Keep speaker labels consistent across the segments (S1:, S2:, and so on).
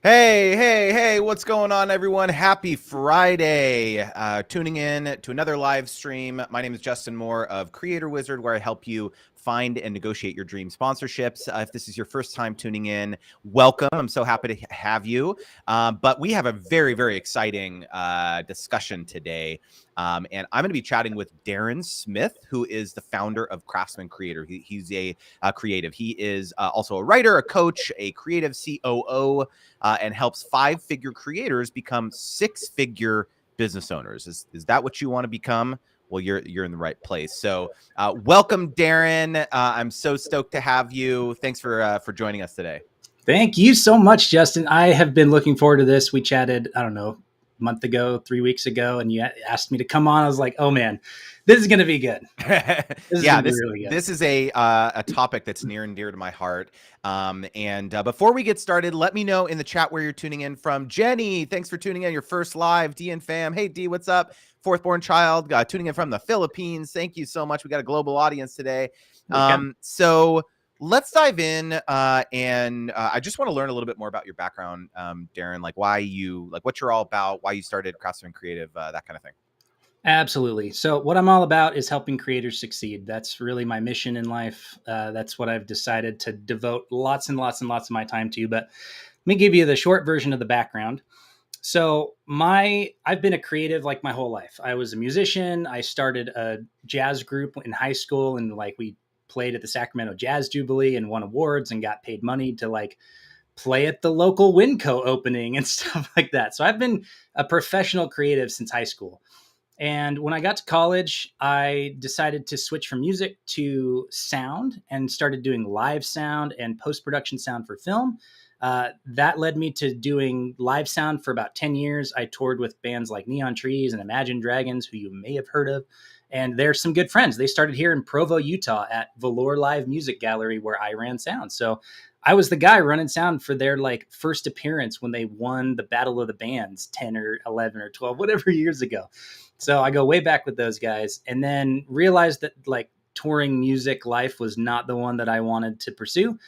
S1: Hey, what's going on, everyone? Happy Friday. Tuning in to another live stream. My name is Justin Moore of Creator Wizard, where I help you find and negotiate your dream sponsorships. If this is your first time tuning in, welcome. I'm so happy to have you. But we have a very, very exciting discussion today. And I'm going to be chatting with Daren Smith, who is the founder of Craftsman Creator. He's a creative. He is also a writer, a coach, a creative COO, and helps five-figure creators become six-figure business owners. Is that what you want to become? Well, you're in the right place. So welcome, Daren. I'm so stoked to have you. Thanks for joining us today.
S2: Thank you so much, Justin. I have been looking forward to this. We chatted, I don't know, a month ago, 3 weeks ago, and you asked me to come on. I was like, oh man, this is going to be good.
S1: This is a topic that's near and dear to my heart. And before we get started, let me know in the chat where you're tuning in from. Jenny, thanks for tuning in. Your first live. D and fam. Hey, D, what's up? Fourth born child tuning in from the Philippines. Thank you so much. We got a global audience today. So let's dive in. And I just want to learn a little bit more about your background, Daren, like what you're all about, why you started Craftsman Creative, that kind of thing.
S2: Absolutely. So what I'm all about is helping creators succeed. That's really my mission in life. That's what I've decided to devote lots and lots and lots of my time to. But let me give you the short version of the background. So I've been a creative like my whole life. I was a musician. I started a jazz group in high school, and we played at the Sacramento Jazz Jubilee and won awards and got paid money to play at the local Winco opening and stuff like that. So I've been a professional creative since high school. And when I got to college, I decided to switch from music to sound and started doing live sound and post-production sound for film. That led me to doing live sound for about 10 years. I toured with bands like Neon Trees and Imagine Dragons, who you may have heard of. And they're some good friends. They started here in Provo, Utah at Velour Live Music Gallery, where I ran sound. So I was the guy running sound for their first appearance when they won the Battle of the Bands 10 or 11 or 12, whatever years ago. So I go way back with those guys, and then realized that touring music life was not the one that I wanted to pursue.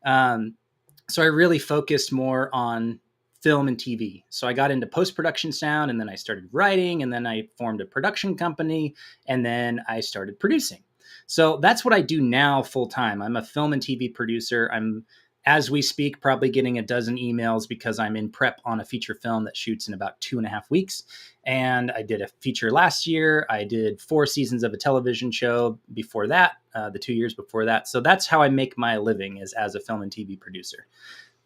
S2: So I really focused more on film and TV. So I got into post-production sound, and then I started writing, and then I formed a production company, and then I started producing. So that's what I do now full time. I'm a film and TV producer. I'm, as we speak, probably getting a dozen emails because I'm in prep on a feature film that shoots in about 2.5 weeks. And I did a feature last year. I did 4 seasons of a television show before that, the 2 years before that. So that's how I make my living, is as a film and TV producer.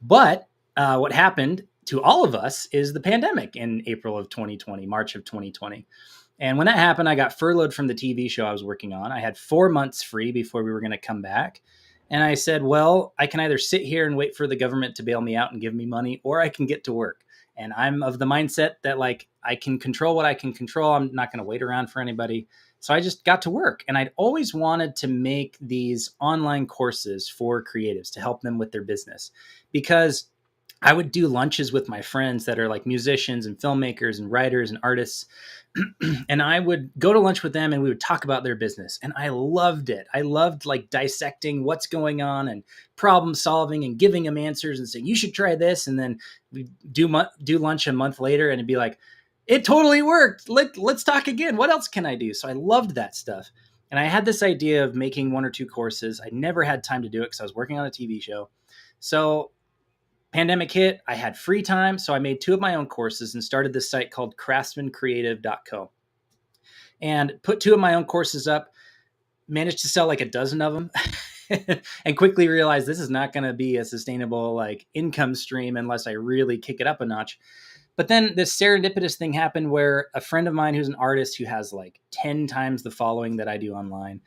S2: But what happened to all of us is the pandemic in April of 2020, March of 2020. And when that happened, I got furloughed from the TV show I was working on. I had 4 months free before we were going to come back. And I said, well, I can either sit here and wait for the government to bail me out and give me money, or I can get to work. And I'm of the mindset that I can control what I can control. I'm not going to wait around for anybody. So I just got to work. And I'd always wanted to make these online courses for creatives to help them with their business, because I would do lunches with my friends that are musicians and filmmakers and writers and artists. And I would go to lunch with them, and we would talk about their business. And I loved it. I loved dissecting what's going on and problem solving and giving them answers and saying, you should try this. And then we do lunch a month later, and it'd be like, it totally worked. Let's talk again. What else can I do? So I loved that stuff. And I had this idea of making 1 or 2 courses. I never had time to do it because I was working on a TV show. So pandemic hit, I had free time. So I made 2 of my own courses and started this site called craftsmancreative.co, and put 2 of my own courses up, managed to sell a dozen of them and quickly realized this is not going to be a sustainable income stream unless I really kick it up a notch. But then this serendipitous thing happened where a friend of mine who's an artist who has 10 times the following that I do online,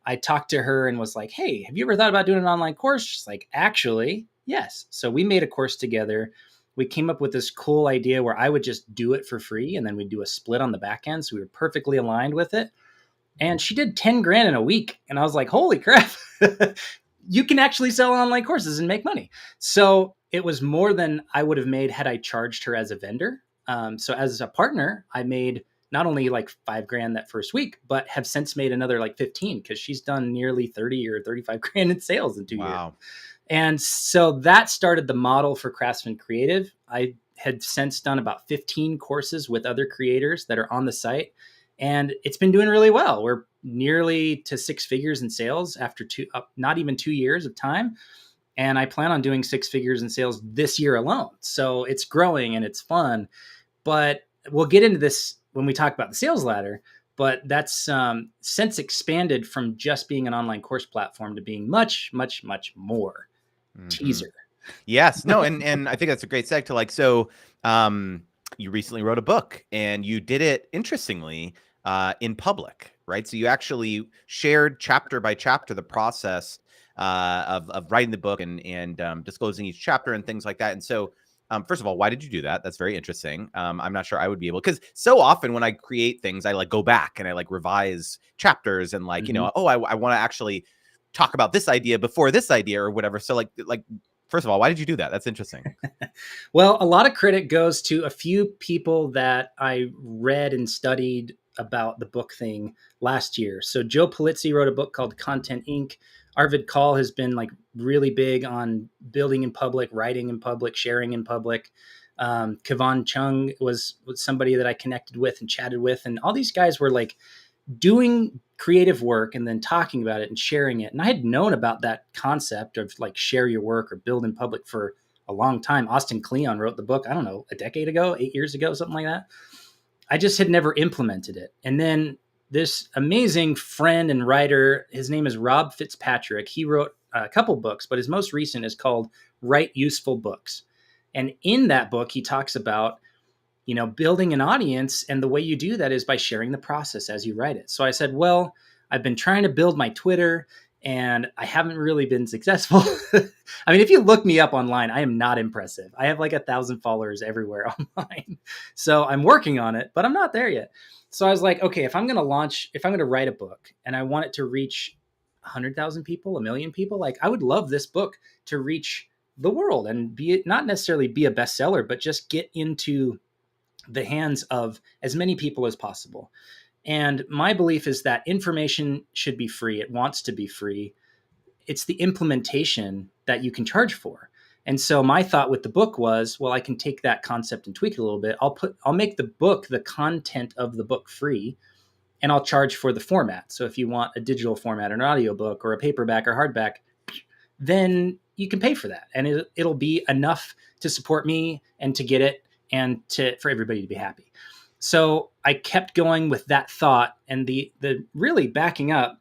S2: I talked to her and was like, hey, have you ever thought about doing an online course? She's like, actually, yes. So we made a course together. We came up with this cool idea where I would just do it for free, and then we'd do a split on the back end. So we were perfectly aligned with it. And she did 10 grand in a week. And I was like, holy crap, you can actually sell online courses and make money. So it was more than I would have made had I charged her as a vendor. So as a partner, I made not only like $5,000 that first week, but have since made another like 15 because she's done nearly 30 or 35 grand in sales in 2 years.
S1: Wow.
S2: And so that started the model for Craftsman Creative. I had since done about 15 courses with other creators that are on the site, and it's been doing really well. We're nearly to 6 figures in sales after not even 2 years of time. And I plan on doing 6 figures in sales this year alone. So it's growing and it's fun. But we'll get into this when we talk about the sales ladder. But that's since expanded from just being an online course platform to being much, much, much more. Teaser.
S1: Yes. No, and I think that's a great seg to like, so you recently wrote a book and you did it interestingly in public, right? So you actually shared chapter by chapter the process of writing the book and disclosing each chapter and things like that. And so first of all, why did you do that? That's very interesting. I'm not sure I would be able, because so often when I create things, I like go back and I like revise chapters and like, you know, oh, I want to actually talk about this idea before this idea or whatever. So like, first of all, why did you do that? That's interesting.
S2: Well, a lot of credit goes to a few people that I read and studied about the book thing last year. So Joe Polizzi wrote a book called Content Inc. Arvid Kahl has been like really big on building in public, writing in public, sharing in public. Kavan Chung was somebody that I connected with and chatted with. And all these guys were like doing creative work and then talking about it and sharing it. And I had known about that concept of like share your work or build in public for a long time. Austin Kleon wrote the book, I don't know, a decade ago, 8 years ago, something like that. I just had never implemented it. And then this amazing friend and writer, his name is Rob Fitzpatrick. He wrote a couple books, but his most recent is called Write Useful Books. And in that book, he talks about, you know, building an audience. And the way you do that is by sharing the process as you write it. So I said, well, I've been trying to build my Twitter and I haven't really been successful. I mean, if you look me up online, I am not impressive. I have like 1,000 followers everywhere online. So I'm working on it, but I'm not there yet. So I was like, okay, if I'm going to write a book and I want it to reach 100,000 people, 1 million people, like I would love this book to reach the world and not necessarily be a bestseller, but just get into the hands of as many people as possible. And my belief is that information should be free. It wants to be free. It's the implementation that you can charge for. And so my thought with the book was, well, I can take that concept and tweak it a little bit. I'll make the book, the content of the book free, and I'll charge for the format. So if you want a digital format, an audiobook or a paperback or hardback, then you can pay for that. And it'll be enough to support me and to get it and for everybody to be happy. So I kept going with that thought, and the really backing up,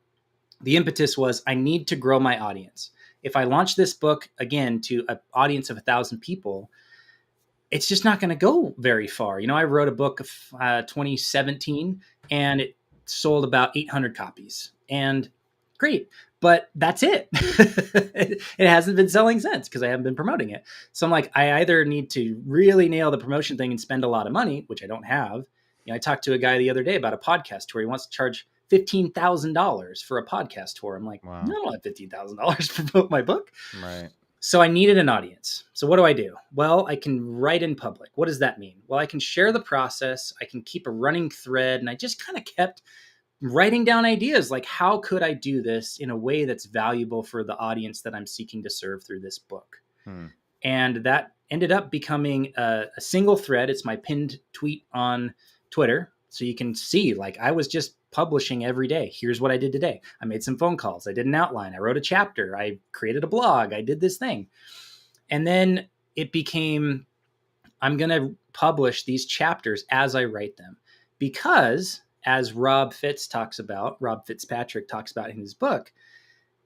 S2: the impetus was I need to grow my audience. If I launch this book again to an audience of 1,000 people, it's just not going to go very far. You know, I wrote a book of 2017 and it sold about 800 copies, and great. But that's it. It hasn't been selling since because I haven't been promoting it. So I'm like, I either need to really nail the promotion thing and spend a lot of money, which I don't have. You know, I talked to a guy the other day about a podcast tour. He wants to charge $15,000 for a podcast tour. I'm like, wow. I don't have $15,000 to promote my book.
S1: Right.
S2: So I needed an audience. So what do I do? Well, I can write in public. What does that mean? Well, I can share the process. I can keep a running thread. And I just kind of kept writing down ideas like, how could I do this in a way that's valuable for the audience that I'm seeking to serve through this book? And that ended up becoming a single thread. It's my pinned tweet on Twitter. So you can see, like, I was just publishing every day. Here's what I did today. I made some phone calls. I did an outline. I wrote a chapter. I created a blog. I did this thing. And then it became, I'm going to publish these chapters as I write them, because as Rob Fitzpatrick talks about in his book,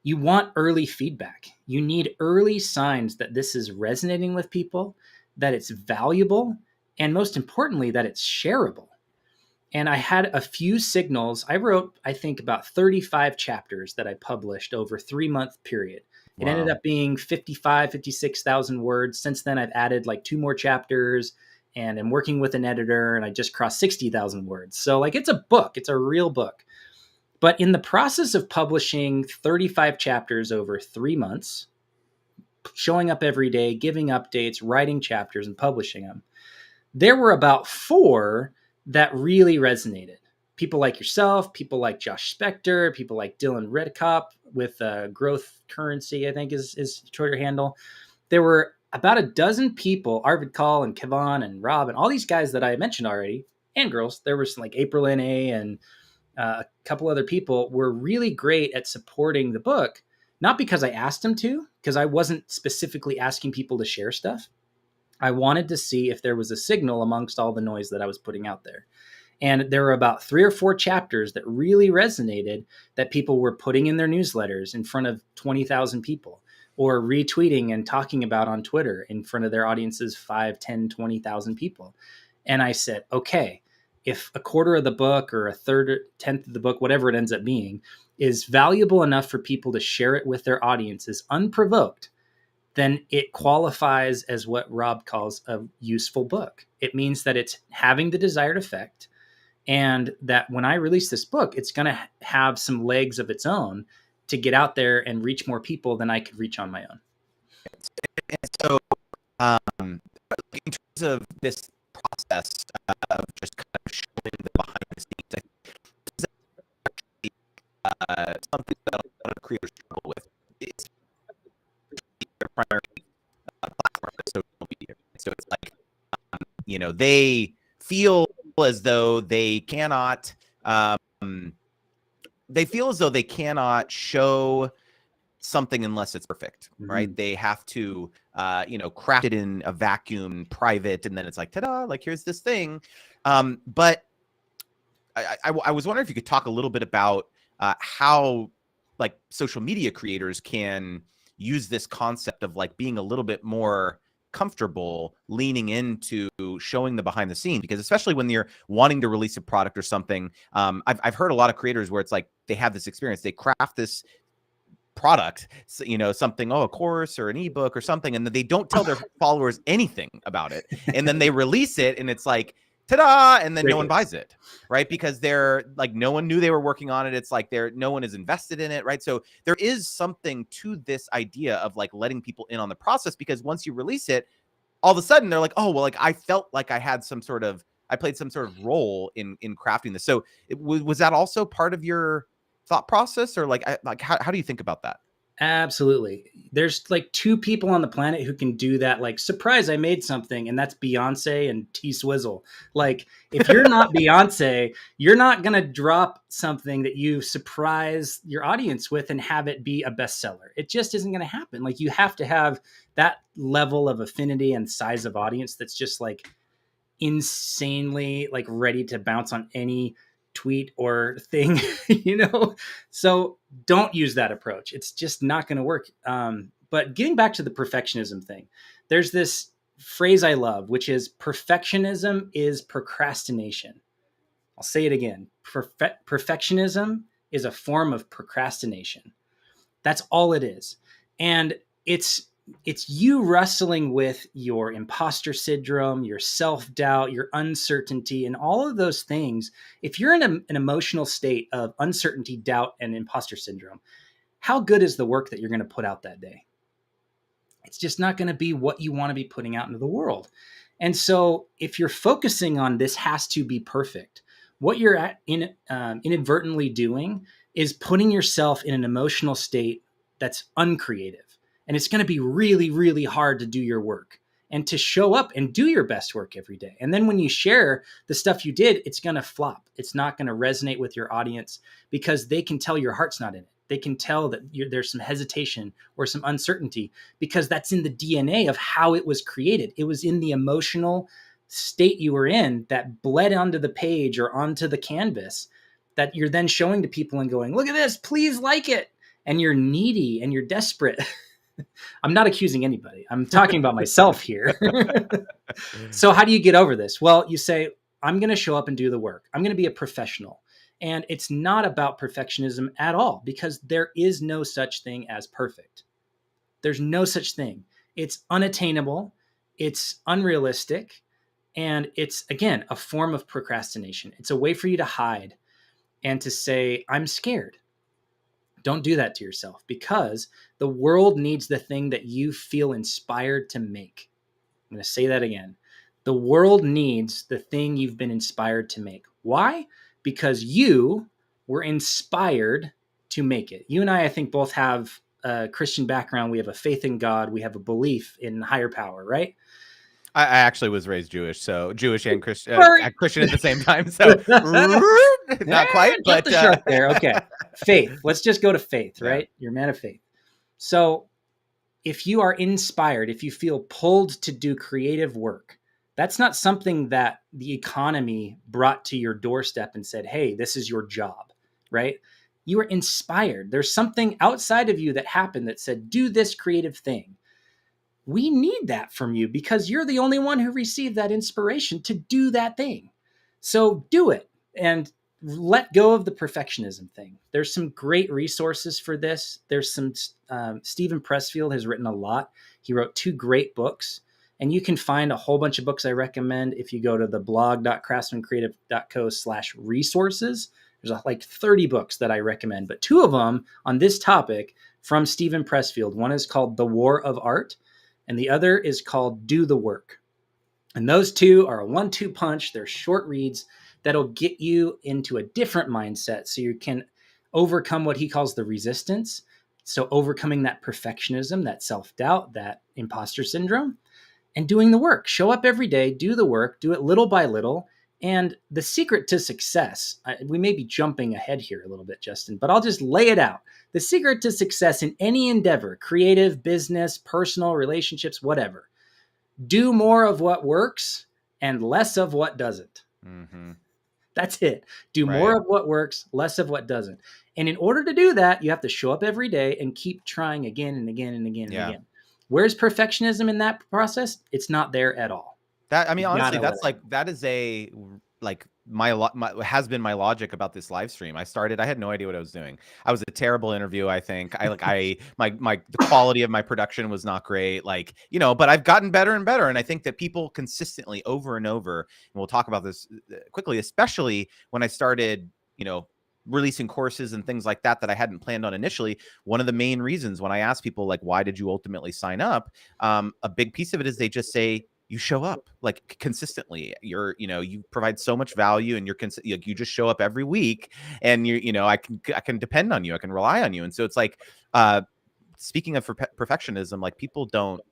S2: you want early feedback. You need early signs that this is resonating with people, that it's valuable, and most importantly, that it's shareable. And I had a few signals. I wrote, I think, about 35 chapters that I published over a 3-month period. It ended up being 56,000 words. Since then, I've added like 2 more chapters, and I'm working with an editor, and I just crossed 60,000 words. So like, it's a book. It's a real book. But in the process of publishing 35 chapters over 3 months, showing up every day, giving updates, writing chapters, and publishing them, there were about 4 that really resonated. People like yourself, people like Josh Spector, people like Dylan Redkop with Growth Currency, I think is Twitter handle. There were about a dozen people, Arvid Kahl and Kevon and Rob and all these guys that I mentioned already, and girls. There was like April N.A. and a couple other people were really great at supporting the book, not because I asked them to, because I wasn't specifically asking people to share stuff. I wanted to see if there was a signal amongst all the noise that I was putting out there. And there were about 3 or 4 chapters that really resonated that people were putting in their newsletters in front of 20,000 people, or retweeting and talking about on Twitter in front of their audiences, 5, 10, 20,000 people. And I said, okay, if a quarter of the book or a third or 10th of the book, whatever it ends up being, is valuable enough for people to share it with their audiences unprovoked, then it qualifies as what Rob calls a useful book. It means that it's having the desired effect, and that when I release this book, it's going to have some legs of its own to get out there and reach more people than I could reach on my own.
S1: And so, in terms of this process of just kind of showing the behind the scenes, I think this is actually something that a lot of creators struggle with. It's their primary platform is social media. So it's like, they feel as though they cannot, show something unless it's perfect, right? Mm-hmm. They have to, craft it in a vacuum, private, and then it's like, ta-da, like here's this thing. But I was wondering if you could talk a little bit about how like social media creators can use this concept of like being a little bit more comfortable leaning into showing the behind the scenes, because especially when you're wanting to release a product or something, I've heard a lot of creators where it's like they have this experience, they craft this product, something, a course or an ebook or something, and then they don't tell their followers anything about it, and then they release it and it's like, ta-da, and then no one buys it, right? Because they're like, no one knew they were working on it. It's like no one is invested in it, right? So there is something to this idea of like letting people in on the process, because once you release it, all of a sudden they're like, oh, well, like I felt like I played some sort of role in crafting this. So was that also part of your thought process, or like how do you think about that?
S2: Absolutely. There's like 2 people on the planet who can do that. Like, surprise, I made something. And that's Beyonce and T-Swizzle. Like, if you're not Beyonce, you're not going to drop something that you surprise your audience with and have it be a bestseller. It just isn't going to happen. Like, you have to have that level of affinity and size of audience that's just like insanely like ready to bounce on any tweet or thing, so don't use that approach. It's just not going to work. But getting back to the perfectionism thing, there's this phrase I love, which is perfectionism is procrastination. I'll say it again. Perfectionism is a form of procrastination. That's all it is. And it's you wrestling with your imposter syndrome, your self-doubt, your uncertainty, and all of those things. If you're in an emotional state of uncertainty, doubt, and imposter syndrome, how good is the work that you're going to put out that day? It's just not going to be what you want to be putting out into the world. And so if you're focusing on this has to be perfect, what you're inadvertently doing is putting yourself in an emotional state that's uncreative. And it's going to be really, really hard to do your work and to show up and do your best work every day. And then when you share the stuff you did, it's going to flop. It's not going to resonate with your audience because they can tell your heart's not in it. They can tell that there's some hesitation or some uncertainty because that's in the DNA of how it was created. It was in the emotional state you were in that bled onto the page or onto the canvas that you're then showing to people and going, look at this, please like it. And you're needy and you're desperate. I'm not accusing anybody. I'm talking about myself here. So how do you get over this? Well, you say, I'm going to show up and do the work. I'm going to be a professional. And it's not about perfectionism at all, because there is no such thing as perfect. There's no such thing. It's unattainable. It's unrealistic. And it's, again, a form of procrastination. It's a way for you to hide and to say, I'm scared. Don't do that to yourself, because the world needs the thing that you feel inspired to make. I'm going to say that again. The world needs the thing you've been inspired to make. Why? Because you were inspired to make it. You and I think, both have a Christian background. We have a faith in God. We have a belief in higher power, right?
S1: I actually was raised Jewish, so Jewish and Christian,
S2: Sorry.
S1: Christian at the same time. So not quite,
S2: Jump
S1: but
S2: the shark there. Okay. Faith. Let's just go to faith,
S1: yeah.
S2: right? You're a man of faith. So if you are inspired, if you feel pulled to do creative work, that's not something that the economy brought to your doorstep and said, hey, this is your job, right? You were inspired. There's something outside of you that happened that said, do this creative thing. We need that from you because you're the only one who received that inspiration to do that thing. So do it and let go of the perfectionism thing. There's some great resources for this. There's some, Stephen Pressfield has written a lot. He wrote 2 great books, and you can find a whole bunch of books I recommend if you go to the blog.craftsmancreative.co/resources. There's like 30 books that I recommend, but 2 of them on this topic from Stephen Pressfield. One is called The War of Art, and the other is called Do the Work. And those 2 are a 1-2 punch. They're short reads that'll get you into a different mindset so you can overcome what he calls the resistance. So overcoming that perfectionism, that self-doubt, that imposter syndrome, and doing the work. Show up every day, do the work, do it little by little. And the secret to success, we may be jumping ahead here a little bit, Justin, but I'll just lay it out. The secret to success in any endeavor, creative, business, personal, relationships, whatever, do more of what works and less of what doesn't.
S1: Mm-hmm.
S2: That's it. Do more of what works, less of what doesn't. And in order to do that, you have to show up every day and keep trying again and again and again and again. Where's perfectionism in that process? It's not there at all.
S1: That, I mean, honestly, that's like, that is my has been my logic about this live stream. I had no idea what I was doing. I was a terrible interview. I think the quality of my production was not great. Like, but I've gotten better and better. And I think that people consistently over and over, and we'll talk about this quickly, especially when I started, releasing courses and things like that I hadn't planned on initially. One of the main reasons when I ask people, like, why did you ultimately sign up? A big piece of it is they just say, you show up like consistently. You provide so much value, and you just show up every week, and I can depend on you. I can rely on you. And so it's like, speaking of perfectionism, like, people don't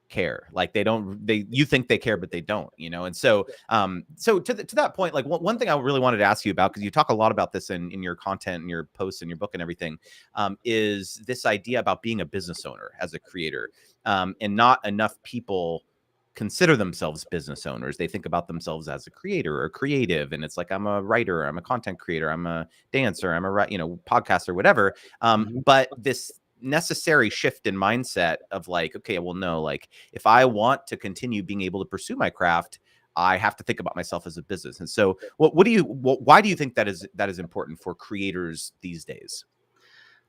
S1: care. Like, you think they care, but they don't, and so to that point, like, one thing I really wanted to ask you about, because you talk a lot about this in your content and your posts and your book and everything, is this idea about being a business owner as a creator, and not enough people consider themselves business owners. They think about themselves as a creator or creative, and it's like, I'm a writer, I'm a content creator, I'm a dancer, I'm a podcaster, whatever. But this necessary shift in mindset of like, okay, well, no, like, if I want to continue being able to pursue my craft, I have to think about myself as a business. And so why do you think that is important for creators these days?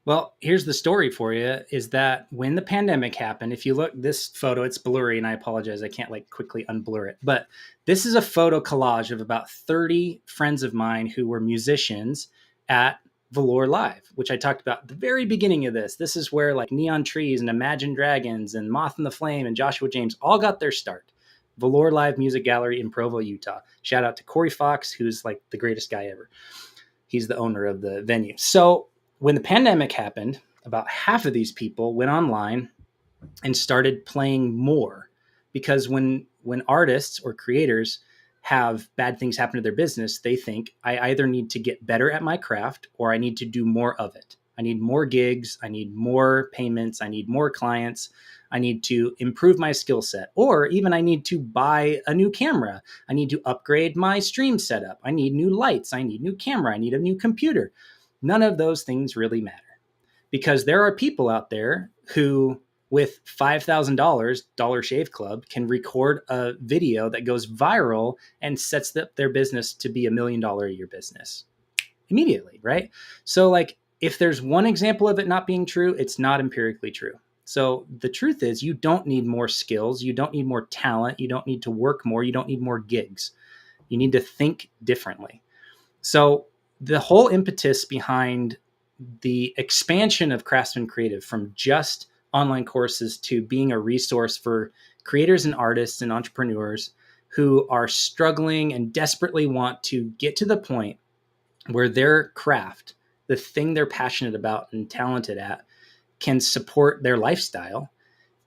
S2: Well, here's the story for you, is that when the pandemic happened, if you look this photo, it's blurry, and I apologize, I can't like quickly unblur it, but this is a photo collage of about 30 friends of mine who were musicians at Velour Live, which I talked about at the very beginning of this. This is where like Neon Trees and Imagine Dragons and Moth and the Flame and Joshua James all got their start. Velour Live Music Gallery in Provo, Utah. Shout out to Corey Fox, who's like the greatest guy ever. He's the owner of the venue. So when the pandemic happened, about half of these people went online and started playing more, because when artists or creators have bad things happen to their business, they think, I either need to get better at my craft or I need to do more of it. I need more gigs. I need more payments. I need more clients. I need to improve my skill set, or even I need to buy a new camera. I need to upgrade my stream setup. I need new lights. I need new camera. I need a new computer. None of those things really matter, because there are people out there who, with $5,000 Dollar Shave Club, can record a video that goes viral and sets up their business to be $1 million a year business immediately, right? So like, if there's one example of it not being true, it's not empirically true. So the truth is, you don't need more skills. You don't need more talent. You don't need to work more. You don't need more gigs. You need to think differently. So the whole impetus behind the expansion of Craftsman Creative from just online courses to being a resource for creators and artists and entrepreneurs who are struggling and desperately want to get to the point where their craft, the thing they're passionate about and talented at, can support their lifestyle,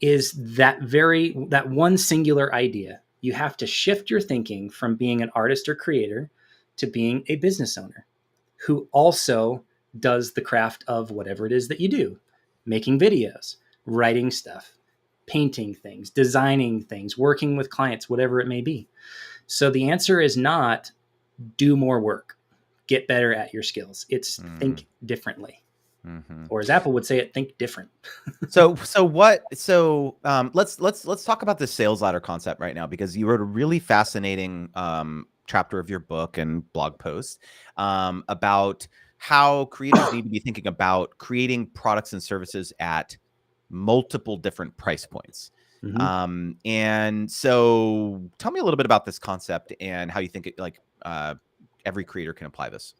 S2: is that one singular idea. You have to shift your thinking from being an artist or creator to being a business owner who also does the craft of whatever it is that you do, making videos, writing stuff, painting things, designing things, working with clients, whatever it may be. So the answer is not do more work, get better at your skills. It's think differently.
S1: Mm-hmm.
S2: Or as Apple would say it, think different.
S1: Let's talk about the sales ladder concept right now, because you wrote a really fascinating chapter of your book and blog post about how creators need to be thinking about creating products and services at multiple different price points.
S2: Mm-hmm.
S1: And so tell me a little bit about this concept and how you think every creator can apply this.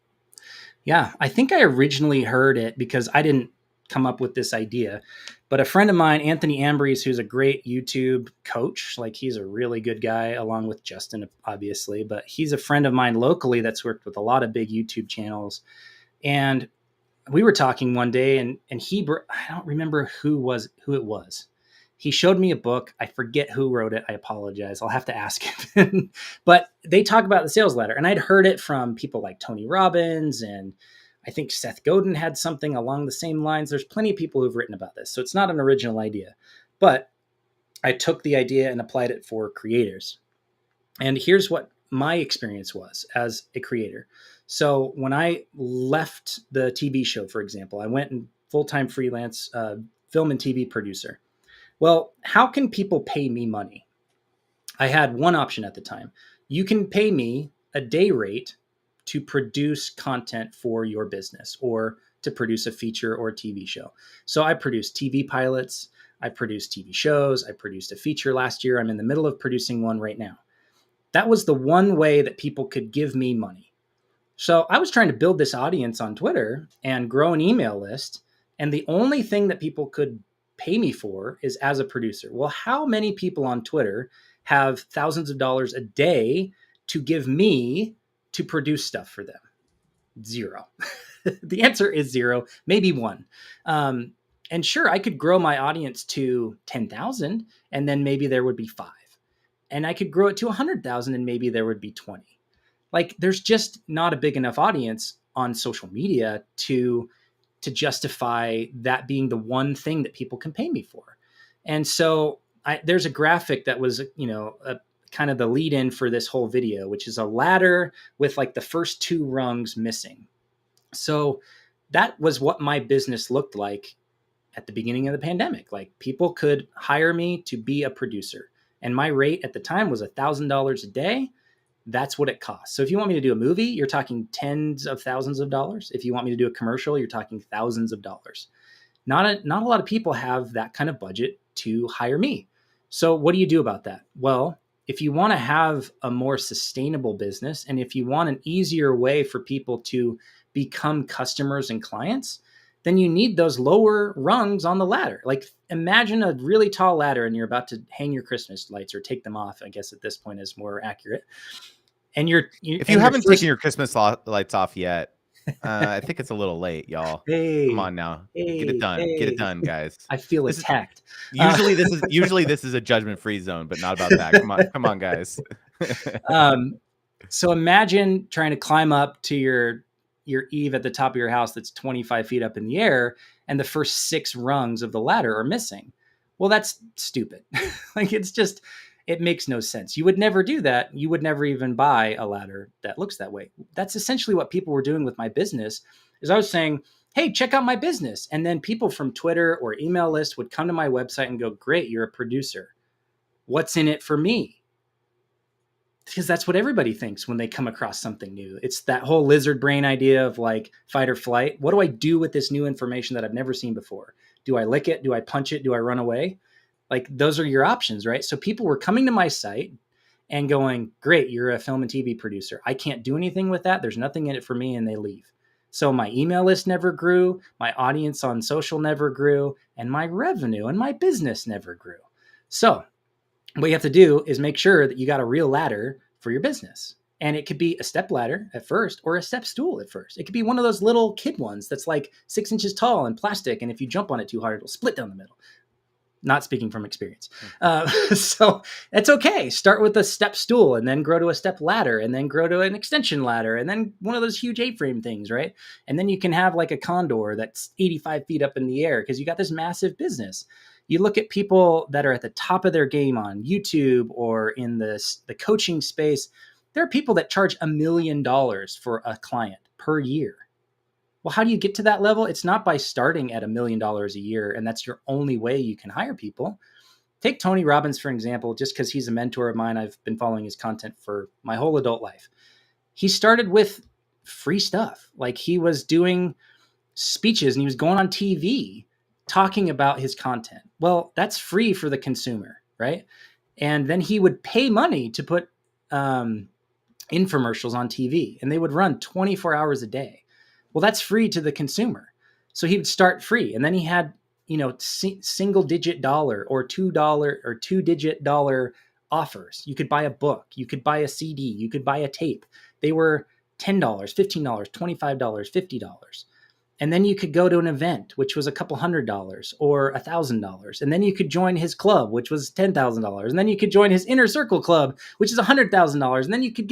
S2: Yeah, I think I originally heard it because I didn't come up with this idea, but a friend of mine, Anthony Ambrose, who's a great YouTube coach, like he's a really good guy, along with Justin, obviously, but he's a friend of mine locally that's worked with a lot of big YouTube channels. And we were talking one day, and I don't remember who it was. He showed me a book. I forget who wrote it. I apologize. I'll have to ask him. But they talk about the sales ladder, and I'd heard it from people like Tony Robbins, and I think Seth Godin had something along the same lines. There's plenty of people who've written about this, so it's not an original idea. But I took the idea and applied it for creators. And here's what my experience was as a creator. So when I left the TV show, for example, I went and full-time freelance film and TV producer. Well, how can people pay me money? I had one option at the time. You can pay me a day rate to produce content for your business or to produce a feature or a TV show. So I produced TV pilots, I produced TV shows, I produced a feature last year. I'm in the middle of producing one right now. That was the one way that people could give me money. So I was trying to build this audience on Twitter and grow an email list. And the only thing that people could pay me for is as a producer. Well, how many people on Twitter have thousands of dollars a day to give me to produce stuff for them? Zero. The answer is zero, maybe one. And sure, I could grow my audience to 10,000 and then maybe there would be 5. And I could grow it to 100,000 and maybe there would be 20. Like there's just not a big enough audience on social media to justify that being the one thing that people can pay me for. And so there's a graphic that was, kind of the lead in for this whole video, which is a ladder with like the first 2 rungs missing. So that was what my business looked like at the beginning of the pandemic. Like people could hire me to be a producer. And my rate at the time was $1,000 a day. That's what it costs. So if you want me to do a movie, you're talking tens of thousands of dollars. If you want me to do a commercial, you're talking thousands of dollars. Not a lot of people have that kind of budget to hire me. So what do you do about that? Well, if you want to have a more sustainable business, and if you want an easier way for people to become customers and clients, then you need those lower rungs on the ladder. Like imagine a really tall ladder and you're about to hang your Christmas lights or take them off, I guess at this point is more accurate. And
S1: if you haven't taken your Christmas lights off yet, I think it's a little late, y'all.
S2: Hey,
S1: come on now, get it done. Get it done, guys.
S2: I feel attacked.
S1: Usually this is a judgment-free zone, but not about that. Come on, guys.
S2: So imagine trying to climb up to your eave at the top of your house that's 25 feet up in the air, and the first 6 rungs of the ladder are missing. Well, that's stupid. Like it makes no sense. You would never do that. You would never even buy a ladder that looks that way. That's essentially what people were doing with my business. Is I was saying, hey, check out my business. And then people from Twitter or email lists would come to my website and go, great, you're a producer. What's in it for me? Because that's what everybody thinks when they come across something new. It's that whole lizard brain idea of like fight or flight. What do I do with this new information that I've never seen before? Do I lick it? Do I punch it? Do I run away? Like those are your options, right? So people were coming to my site and going, great, you're a film and TV producer. I can't do anything with that. There's nothing in it for me. And they leave. So my email list never grew. My audience on social never grew. And my revenue and my business never grew. So What you have to do is make sure that you got a real ladder for your business. And it could be a step ladder at first or a step stool at first. It could be one of those little kid ones that's like 6 inches tall and plastic. And if you jump on it too hard, it'll split down the middle. Not speaking from experience. So that's okay. Start with a step stool and then grow to a step ladder and then grow to an extension ladder and then one of those huge A-frame things, right? And then you can have like a condor that's 85 feet up in the air because you got this massive business. You look at people that are at the top of their game on YouTube or in the coaching space. There are people that charge $1 million for a client per year. Well, how do you get to that level? It's not by starting at $1 million a year, and that's your only way you can hire people. Take Tony Robbins, for example, just because he's a mentor of mine. I've been following his content for my whole adult life. He started with free stuff. Like he was doing speeches and he was going on TV talking about his content. Well, that's free for the consumer, right? And then he would pay money to put infomercials on TV, and they would run 24 hours a day. Well, that's free to the consumer. So he would start free. And then he had, single digit dollar or $2 or 2-digit dollar offers. You could buy a book, you could buy a CD, you could buy a tape. They were $10, $15, $25, $50. And then you could go to an event, which was a couple $100 or $1,000. And then you could join his club, which was $10,000. And then you could join his inner circle club, which is $100,000. And then you could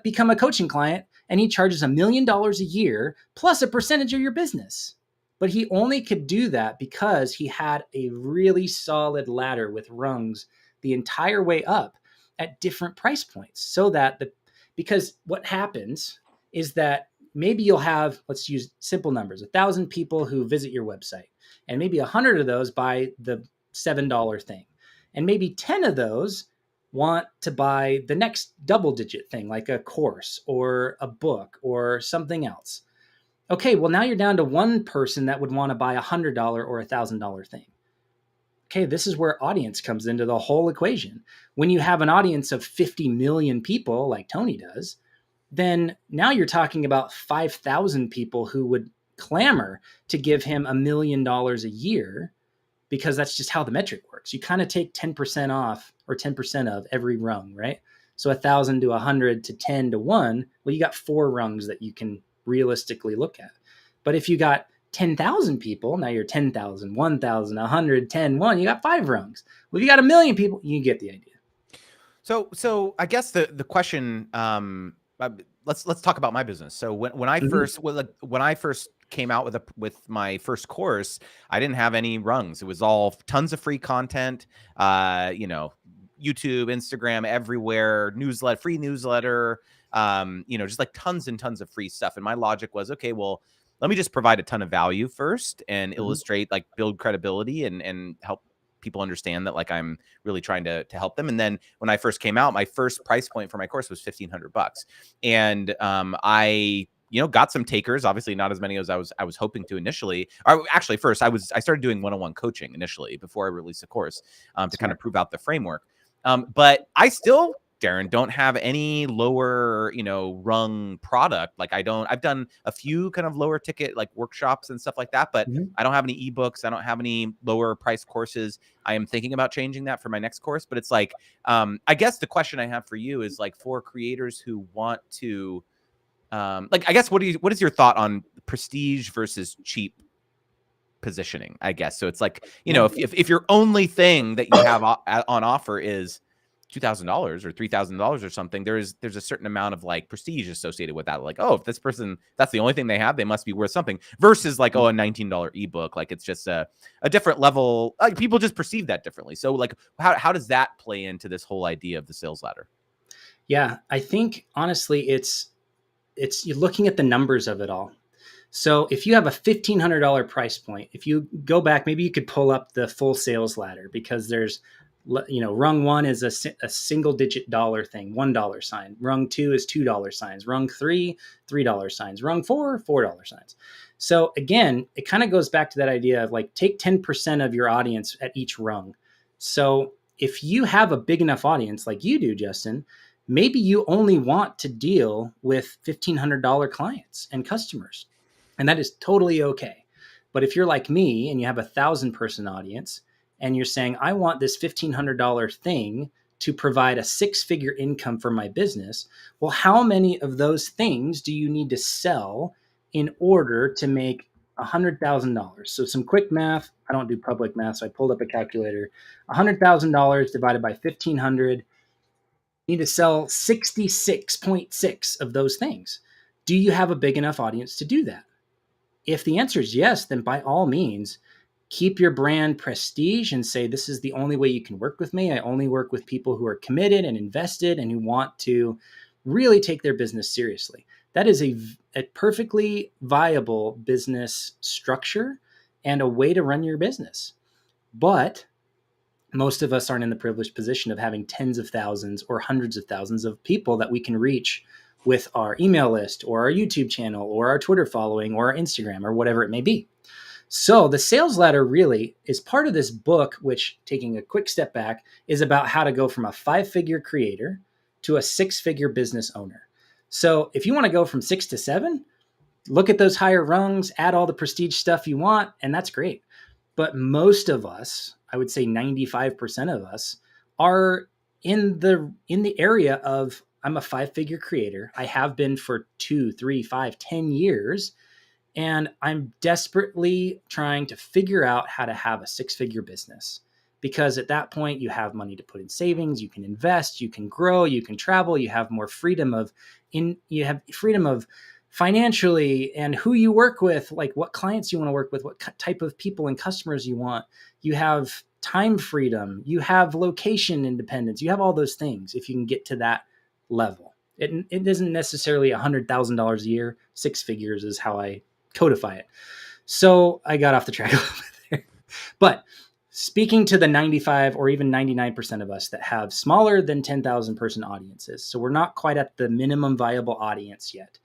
S2: become a coaching client, and he charges $1 million a year plus a percentage of your business. But he only could do that because he had a really solid ladder with rungs the entire way up at different price points. So that because what happens is that maybe you'll have, let's use simple numbers, 1,000 people who visit your website, and maybe 100 of those buy the $7 thing. And maybe 10 of those want to buy the next double-digit thing, like a course or a book or something else. Okay, well, now you're down to one person that would want to buy a $100 or $1,000 thing. Okay, this is where audience comes into the whole equation. When you have an audience of 50 million people, like Tony does, then now you're talking about 5,000 people who would clamor to give him $1 million a year, because that's just how the metric works. You kind of take 10% off or 10% of every rung, right? So 1,000 to 100 to 10 to 1, well, you got 4 rungs that you can realistically look at. But if you got 10,000 people, now you're 10,000, 1,000, 100, 10, 1, you got 5 rungs. Well, if you got 1 million people, you get the idea.
S1: So I guess the question, let's talk about my business. So when I first came out with my first course, I didn't have any rungs. It was all tons of free content, YouTube, Instagram, everywhere, free newsletter, just like tons and tons of free stuff. And my logic was, okay, well, let me just provide a ton of value first and illustrate, like build credibility and help people understand that like I'm really trying to help them. And then when I first came out, my first price point for my course was $1,500. And I got some takers, obviously not as many as I was hoping to initially. Or actually, first I started doing one-on-one coaching initially before I released the course to kind of prove out the framework. But I still, Daren, don't have any lower, rung product. Like I've done a few kind of lower ticket like workshops and stuff like that, but I don't have any ebooks. I don't have any lower price courses. I am thinking about changing that for my next course, but it's like, I guess the question I have for you is like for creators who want to, I guess, what is your thought on prestige versus cheap positioning, I guess? So it's like, if your only thing that you have on offer is $2,000 or $3,000 or something, there's a certain amount of like prestige associated with that. Like, oh, if this person, that's the only thing they have, they must be worth something, versus like, oh, a $19 ebook. Like it's just a different level. Like people just perceive that differently. So like, how does that play into this whole idea of the sales ladder?
S2: Yeah, I think honestly, it's you're looking at the numbers of it all. So if you have a $1,500 price point, if you go back, maybe you could pull up the full sales ladder, because there's, rung 1 is a single digit dollar thing, $1 sign. Rung 2 is $2 signs. Rung 3, $3 signs. Rung 4, $4 signs. So again, it kind of goes back to that idea of like, take 10% of your audience at each rung. So if you have a big enough audience like you do, Justin, maybe you only want to deal with $1,500 clients and customers, and that is totally okay. But if you're like me and you have 1,000 person audience, and you're saying, I want this $1,500 thing to provide a 6-figure income for my business. Well, how many of those things do you need to sell in order to make $100,000? So some quick math. I don't do public math, so I pulled up a calculator. $100,000 divided by 1,500. You need to sell 66.6 of those things. Do you have a big enough audience to do that? If the answer is yes, then by all means, keep your brand prestige and say, this is the only way you can work with me. I only work with people who are committed and invested and who want to really take their business seriously. That is a perfectly viable business structure and a way to run your business. But most of us aren't in the privileged position of having tens of thousands or hundreds of thousands of people that we can reach with our email list or our YouTube channel or our Twitter following or our Instagram or whatever it may be. So the sales ladder really is part of this book, which, taking a quick step back, is about how to go from a 5-figure creator to a 6-figure business owner. So if you want to go from 6 to 7, look at those higher rungs, add all the prestige stuff you want, and that's great. But most of us, I would say 95% of us, are in the area of, I'm a 5-figure creator. I have been for 2, 3, 5, 10 years. And I'm desperately trying to figure out how to have a 6-figure business, because at that point you have money to put in savings, you can invest, you can grow, you can travel, you have more freedom of financially, and who you work with, like what clients you want to work with, what type of people and customers you want. You have time freedom, you have location independence, you have all those things if you can get to that level. It isn't necessarily $100,000 a year. 6 figures is how I codify it. So I got off the track a little bit there. But speaking to the 95 or even 99% of us that have smaller than 10,000 person audiences, so we're not quite at the minimum viable audience yet.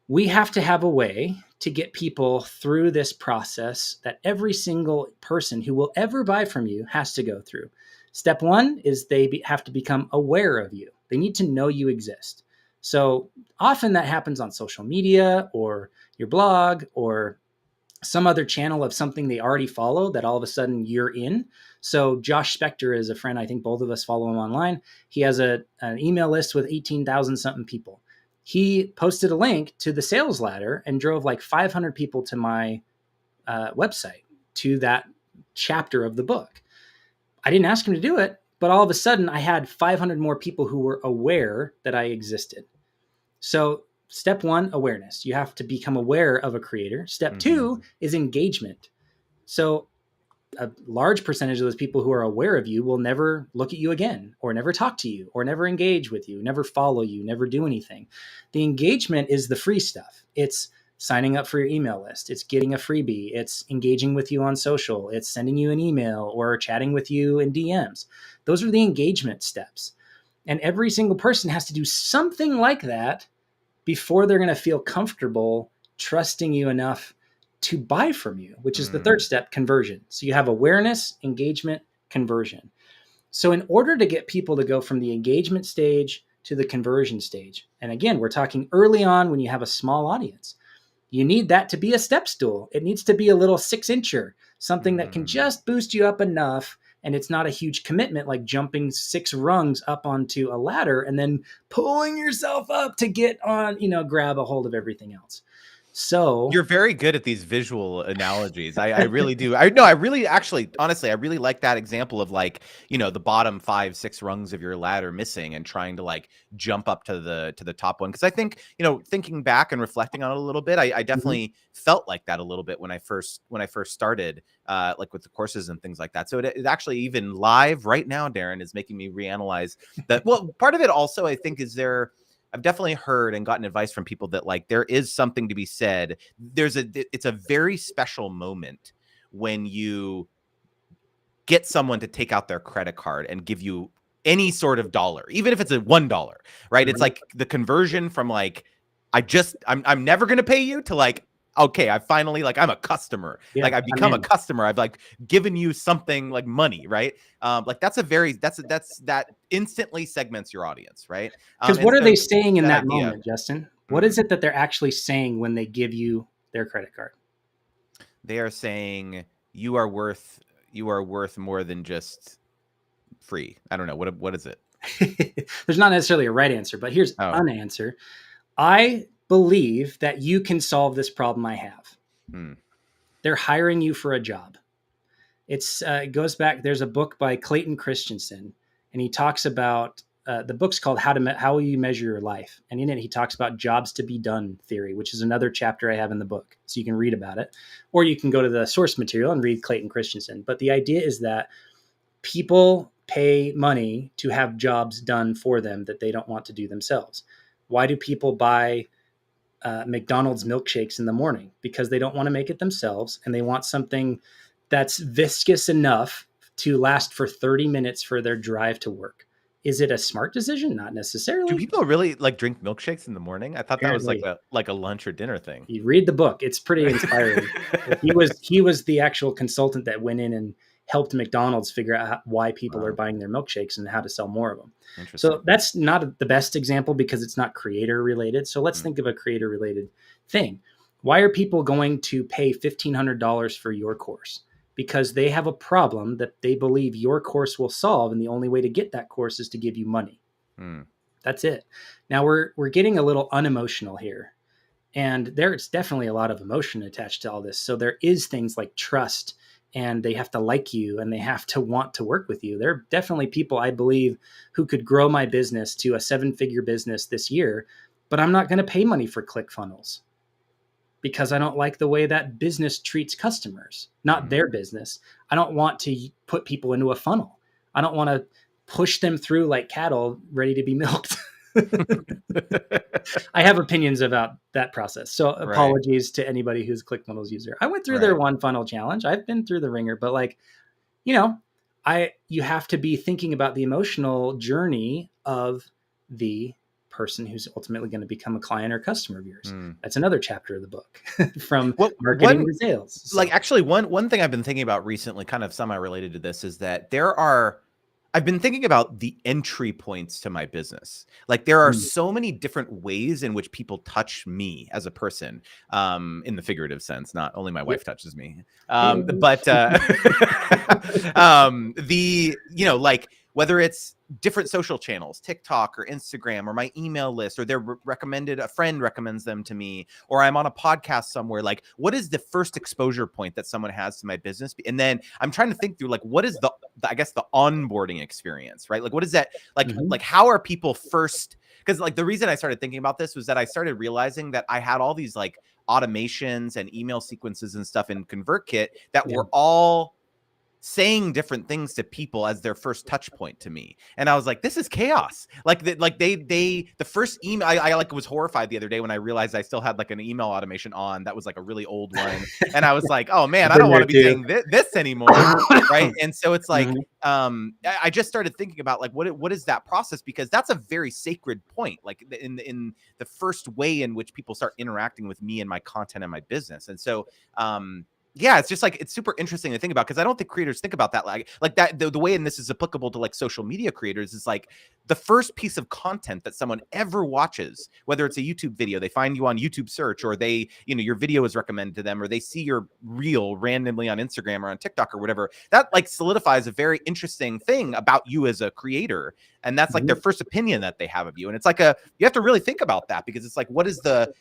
S2: We have to have a way to get people through this process that every single person who will ever buy from you has to go through. Step 1 is they have to become aware of you. They need to know you exist. So often that happens on social media or your blog or some other channel of something they already follow that all of a sudden you're in. So Josh Spector is a friend. I think both of us follow him online. He has an email list with 18,000 something people. He posted a link to the sales ladder and drove like 500 people to my website, to that chapter of the book. I didn't ask him to do it, but all of a sudden I had 500 more people who were aware that I existed. So step 1, awareness. You have to become aware of a creator. Step 2 is engagement. So a large percentage of those people who are aware of you will never look at you again, or never talk to you, or never engage with you, never follow you, never do anything. The engagement is the free stuff. It's signing up for your email list. It's getting a freebie. It's engaging with you on social. It's sending you an email or chatting with you in DMs. Those are the engagement steps. And every single person has to do something like that before they're going to feel comfortable trusting you enough to buy from you, which is the third step, conversion. So you have awareness, engagement, conversion. So in order to get people to go from the engagement stage to the conversion stage, and again, we're talking early on when you have a small audience, you need that to be a step stool. It needs to be a little 6-incher, something that can just boost you up enough. And it's not a huge commitment like jumping 6 rungs up onto a ladder and then pulling yourself up to get on, grab a hold of everything else. So
S1: you're very good at these visual analogies. I really do. I really actually, honestly, I really like that example of like, the bottom 5, 6 rungs of your ladder missing and trying to like jump up to the top one. Cause I think, thinking back and reflecting on it a little bit, I definitely felt like that a little bit when I first started, like with the courses and things like that. So it actually, even live right now, Daren, is making me reanalyze that. Well, part of it also, I think, is I've definitely heard and gotten advice from people that like there is something to be said. It's a very special moment when you get someone to take out their credit card and give you any sort of dollar, even if it's a $1, right? It's like the conversion from like, I'm never going to pay you to like, okay, I finally, like, I'm a customer. Yeah, like I've become a customer. I've like given you something like money, right? Like that instantly segments your audience, right?
S2: Because what are they saying in that moment, Justin? What is it that they're actually saying when they give you their credit card?
S1: They are saying you are worth you are worth more than just free? I don't know. What is it?
S2: There's not necessarily a right answer, but here's
S1: Oh.
S2: an answer. I believe that you can solve this problem I have.
S1: Hmm.
S2: They're hiring you for a job. It goes back. There's a book by Clayton Christensen, and he talks about the book's called How Will You Measure Your Life, and in it he talks about jobs to be done theory, which is another chapter I have in the book, so you can read about it, or you can go to the source material and read Clayton Christensen. But the idea is that people pay money to have jobs done for them that they don't want to do themselves. Why do people buy McDonald's milkshakes in the morning? Because they don't want to make it themselves, and they want something that's viscous enough to last for 30 minutes for their drive to work. Is it a smart decision? Not
S1: Do
S2: necessarily.
S1: people really like drink milkshakes in the morning? I thought that was
S2: Apparently,
S1: like a lunch or dinner thing.
S2: you read the book. It's pretty inspiring. He was the actual consultant that went in and helped McDonald's figure out why people are buying their milkshakes and how to sell more of them.
S1: Interesting.
S2: So that's not the best example because it's not creator related. So let's think of a creator related thing. Why are people going to pay $1,500 for your course? Because they have a problem that they believe your course will solve, and the only way to get that course is to give you money.
S1: Hmm.
S2: That's it. Now we're getting a little unemotional here. And there's definitely a lot of emotion attached to all this. So there is things like trust, and they have to like you and they have to want to work with you. There are definitely people I believe who could grow my business to a 7-figure business this year, but I'm not going to pay money for ClickFunnels because I don't like the way that business treats customers, not their business. I don't want to put people into a funnel. I don't want to push them through like cattle ready to be milked. I have opinions about that process. So apologies to anybody who's a ClickFunnels user. I went through their one funnel challenge. I've been through the ringer, but like, you have to be thinking about the emotional journey of the person who's ultimately going to become a client or customer of yours. That's another chapter of the book from marketing to sales.
S1: So. Like actually one thing I've been thinking about recently, kind of semi-related to this, is that I've been thinking about the entry points to my business. Like there are so many different ways in which people touch me as a person, in the figurative sense. Not only my wife touches me, but like whether it's different social channels, TikTok or Instagram or my email list, or a friend recommends them to me, or I'm on a podcast somewhere. Like, what is the first exposure point that someone has to my business? And then I'm trying to think through, like, what is the onboarding experience, right? Like, what is that? Like, how are people first? Because like the reason I started thinking about this was that I started realizing that I had all these like automations and email sequences and stuff in ConvertKit that were all saying different things to people as their first touch point to me. And I was like, this is chaos. The first email, I like was horrified the other day when I realized I still had like an email automation on that was like a really old one. And I was like, oh man, I don't want to be saying this anymore. Right. And so it's like, I just started thinking about like, what is that process? Because that's a very sacred point, like in the first way in which people start interacting with me and my content and my business. And so, yeah, it's just like, it's super interesting to think about because I don't think creators think about that like that. The way in this is applicable to like social media creators is like the first piece of content that someone ever watches, whether it's a YouTube video, they find you on YouTube search, or they, your video is recommended to them, or they see your reel randomly on Instagram or on TikTok or whatever, that like solidifies a very interesting thing about you as a creator. And that's like their first opinion that they have of you. And it's like you have to really think about that because it's like, what is the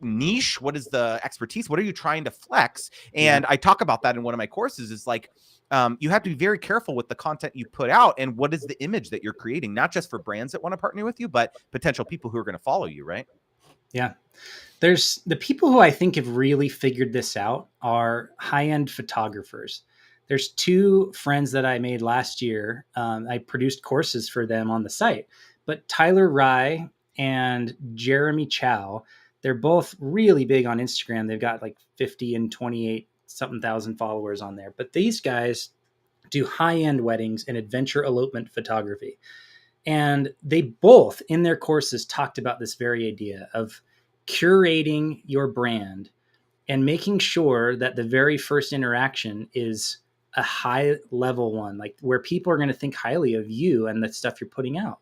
S1: niche, what is the expertise, what are you trying to flex? And I talk about that in one of my courses, is like you have to be very careful with the content you put out and what is the image that you're creating, not just for brands that want to partner with you, but potential people who are going to follow you, right?
S2: Yeah. There's the people who I think have really figured this out are high-end photographers. There's 2 friends that I made last year. I produced courses for them on the site, but Tyler Rye and Jeremy Chow, they're both really big on Instagram. They've got like 50 and 28 something thousand followers on there. But these guys do high-end weddings and adventure elopement photography. And they both in their courses talked about this very idea of curating your brand and making sure that the very first interaction is a high level one, like where people are going to think highly of you and the stuff you're putting out.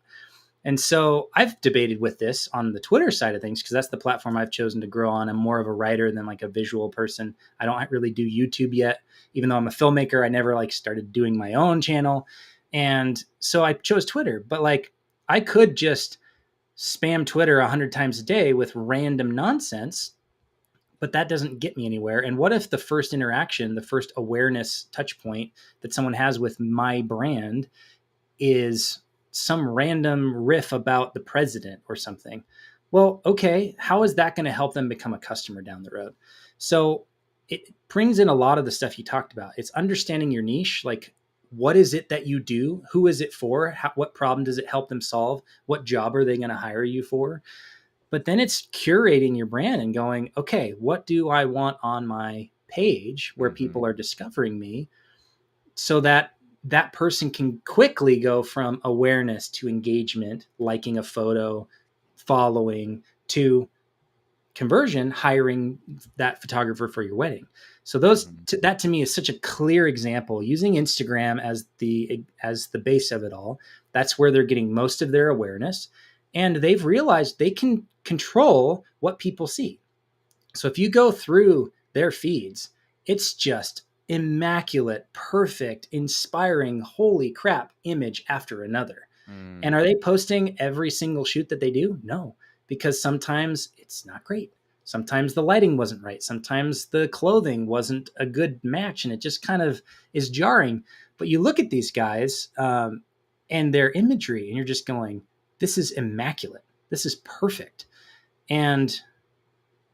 S2: And so I've debated with this on the Twitter side of things, because that's the platform I've chosen to grow on. I'm more of a writer than like a visual person. I don't really do YouTube yet. Even though I'm a filmmaker, I never like started doing my own channel. And so I chose Twitter, but like I could just spam Twitter 100 times a day with random nonsense, but that doesn't get me anywhere. And what if the first interaction, the first awareness touch point that someone has with my brand is some random riff about the president or something? Well, okay, how is that going to help them become a customer down the road? So it brings in a lot of the stuff you talked about. It's understanding your niche, like what is it that you do? Who is it for? What problem does it help them solve? What job are they going to hire you for? But then it's curating your brand and going, okay, what do I want on my page where people are discovering me, so that that person can quickly go from awareness to engagement, liking a photo, following, to conversion, hiring that photographer for your wedding. So that to me is such a clear example, using Instagram as the base of it all. That's where they're getting most of their awareness, and they've realized they can control what people see. So if you go through their feeds, it's just immaculate, perfect, inspiring, holy crap image after another. And are they posting every single shoot that they do? No, because sometimes it's not great. Sometimes the lighting wasn't right. Sometimes the clothing wasn't a good match, and it just kind of is jarring. But you look at these guys and their imagery, and you're just going, this is immaculate. This is perfect. And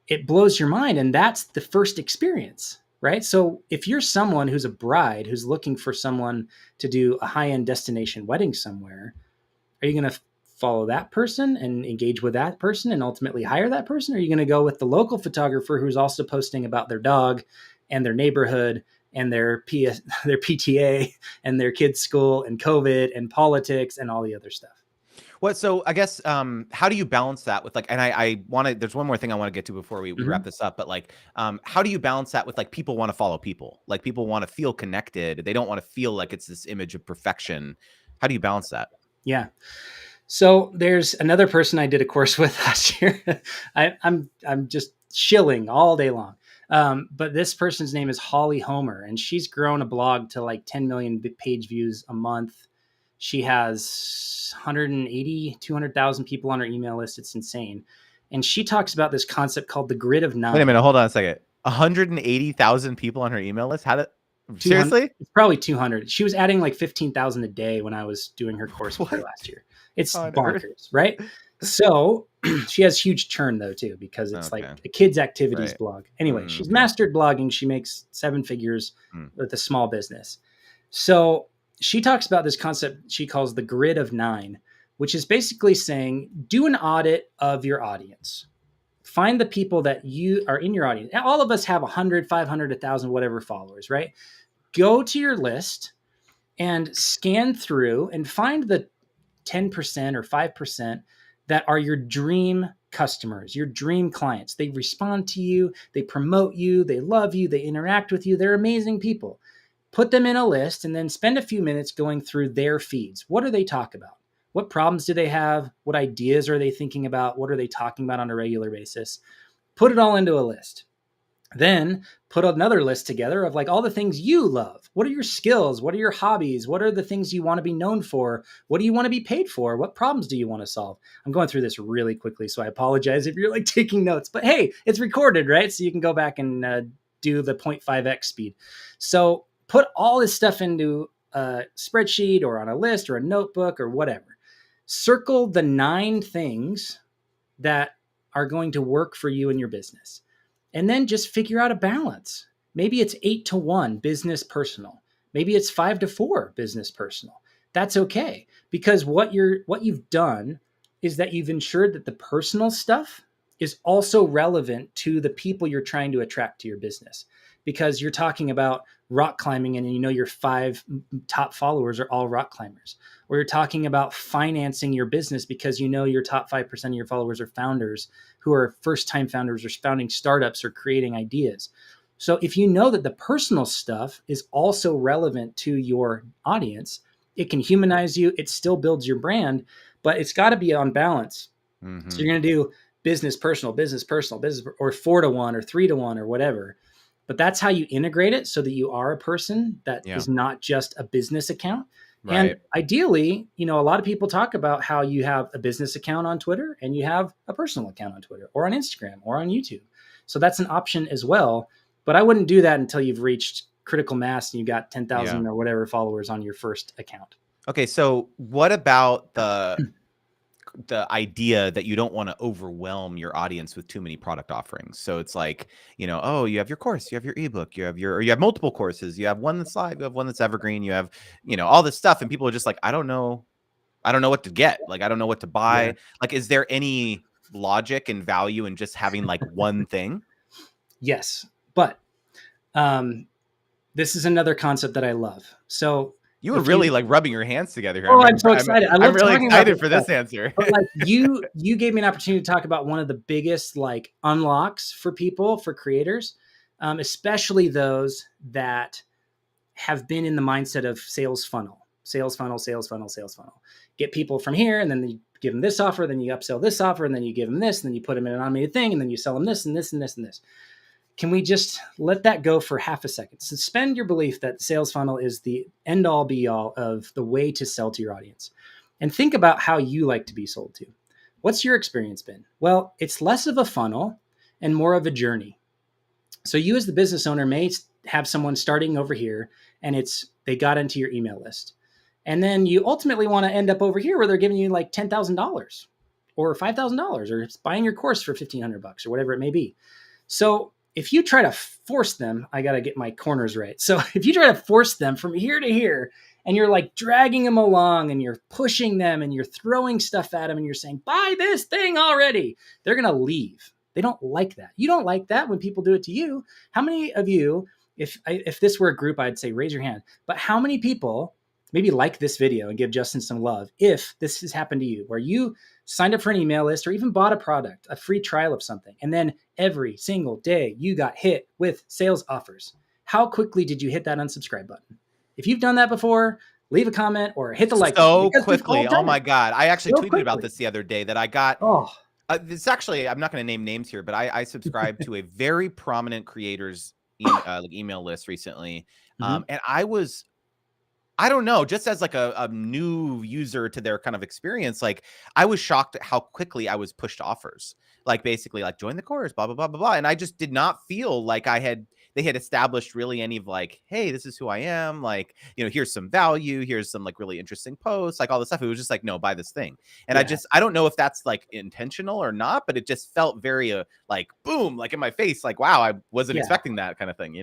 S2: it blows your mind. And that's the first experience, right? So if you're someone who's a bride who's looking for someone to do a high-end destination wedding somewhere, are you going to follow that person and engage with that person and ultimately hire that person? Or are you going to go with the local photographer who's also posting about their dog and their neighborhood and their PTA and their kids' school and COVID and politics and all the other stuff?
S1: What? So I guess, how do you balance that with like, and I want to, there's one more thing I want to get to before we wrap this up, but like, how do you balance that with like, people want to follow people, like people want to feel connected. They don't want to feel like it's this image of perfection. How do you balance that?
S2: Yeah. So there's another person I did a course with last year. I'm just shilling all day long. But this person's name is Holly Homer, and she's grown a blog to like 10 million page views a month. She has 180, 200,000 people on her email list. It's insane. And she talks about this concept called the grid of 9.
S1: Wait a minute. Hold on a second. 180,000 people on her email list. How did, seriously?
S2: It's probably 200. She was adding like 15,000 a day when I was doing her course with her last year. It's bonkers, right? So she has huge churn though too, because it's like a kids activities blog. Anyway, she's mastered blogging. She makes 7 figures with a small business. So she talks about this concept she calls the grid of 9, which is basically saying, do an audit of your audience. Find the people that you are in your audience. All of us have 100, 500, 1,000, whatever followers, right? Go to your list and scan through and find the 10% or 5% that are your dream customers, your dream clients. They respond to you, they promote you, they love you, they interact with you. They're amazing people. Put them in a list and then spend a few minutes going through their feeds. What do they talk about? What problems do they have? What ideas are they thinking about? What are they talking about on a regular basis? Put it all into a list. Then put another list together of like all the things you love. What are your skills? What are your hobbies? What are the things you want to be known for? What do you want to be paid for? What problems do you want to solve? I'm going through this really quickly, so I apologize if you're like taking notes, but hey, it's recorded, right? So you can go back and do the 0.5x speed. So put all this stuff into a spreadsheet or on a list or a notebook or whatever. Circle the 9 things that are going to work for you and your business. And then just figure out a balance. Maybe it's 8-1 business personal. Maybe it's 5-4 business personal. That's okay, because what you've done is that you've ensured that the personal stuff is also relevant to the people you're trying to attract to your business. Because you're talking about rock climbing and you know your 5 top followers are all rock climbers. Or you're talking about financing your business because you know your top 5% of your followers are founders who are first-time founders or founding startups or creating ideas. So if you know that the personal stuff is also relevant to your audience, it can humanize you. It still builds your brand, but it's got to be on balance. So
S1: Mm-hmm.
S2: you're going to do business, personal, business, personal, business, or 4-to-1 or 3-to-1 or whatever. But that's how you integrate it so that you are a person that
S1: Yeah.
S2: is not just a business account. And
S1: Right.
S2: ideally, a lot of people talk about how you have a business account on Twitter and you have a personal account on Twitter or on Instagram or on YouTube. So that's an option as well. But I wouldn't do that until you've reached critical mass and you got 10,000
S1: Yeah.
S2: or whatever followers on your first account.
S1: Okay. So what about the idea that you don't want to overwhelm your audience with too many product offerings? So it's like, oh, you have your course, you have your ebook, or you have multiple courses, you have one that's live, you have one that's evergreen, you have, all this stuff. And people are just like, I don't know what to get. Like, I don't know what to
S2: Yeah.
S1: buy. Like, is there any logic and value in just having like one thing?
S2: Yes. But this is another concept that I love. So
S1: You were
S2: if
S1: really
S2: you,
S1: like rubbing your hands together here.
S2: oh, I'm so excited. I
S1: I'm
S2: love
S1: really
S2: talking about
S1: excited
S2: this
S1: for
S2: stuff.
S1: this answer.
S2: But like you gave me an opportunity to talk about one of the biggest like unlocks for people, for creators, especially those that have been in the mindset of sales funnel. Get people from here, and then you give them this offer, then you upsell this offer, and then you give them this, and then you put them in an automated thing, and then you sell them this and this and this and this. Can we just let that go for half a second? Suspend your belief that sales funnel is the end all be all of the way to sell to your audience. And think about how you like to be sold to. What's your experience been? Well, it's less of a funnel and more of a journey. So you as the business owner may have someone starting over here and they got into your email list. And then you ultimately want to end up over here where they're giving you like $10,000 or $5,000 or buying your course for $1,500 or whatever it may be. So if you try to force them, I got to get my corners right. So if you try to force them from here to here and you're like dragging them along and you're pushing them and you're throwing stuff at them and you're saying, buy this thing already, they're going to leave. They don't like that. You don't like that when people do it to you. How many of you, if this were a group, I'd say raise your hand, but how many people maybe like this video and give Justin some love if this has happened to you, where you signed up for an email list or even bought a product, a free trial of something, and then every single day you got hit with sales offers? How quickly did you hit that unsubscribe button? If you've done that before, leave a comment or hit the like button.
S1: So
S2: Because we've all
S1: quickly. Oh
S2: done
S1: my
S2: it.
S1: God. I actually
S2: So
S1: tweeted about
S2: quickly.
S1: this the other day that I got.
S2: Oh,
S1: This actually, I'm not going to name names here, but I subscribed to a very prominent creators email list recently.
S2: mhm.
S1: And I don't know, just as like a new user to their kind of experience, like I was shocked at how quickly I was pushed offers. Like basically like join the course, blah, blah, blah, blah, blah. And I just did not feel like they had established really any of like, hey, this is who I am. Like, here's some value. Here's some like really interesting posts, like all this stuff. It was just like, no, buy this thing. And
S2: Yeah.
S1: I don't know if that's like intentional or not, but it just felt very like boom, like in my face, like, wow, I wasn't
S2: Yeah.
S1: expecting that kind of thing,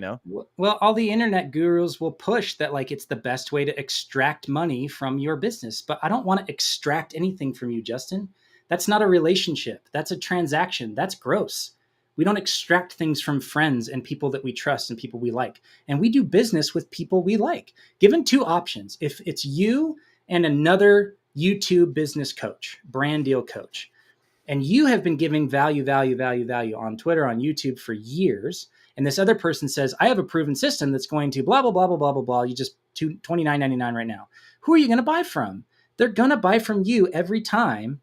S2: Well, all the internet gurus will push that like it's the best way to extract money from your business. But I don't want to extract anything from you, Justin. That's not a relationship. That's a transaction. That's gross. We don't extract things from friends and people that we trust and people we like. And we do business with people we like. Given two options, if it's you and another YouTube business coach, brand deal coach, and you have been giving value on Twitter, on YouTube for years, and this other person says, I have a proven system that's going to blah, blah, blah, blah, blah, blah, blah. You just $29.99 right now. Who are you going to buy from? They're going to buy from you every time,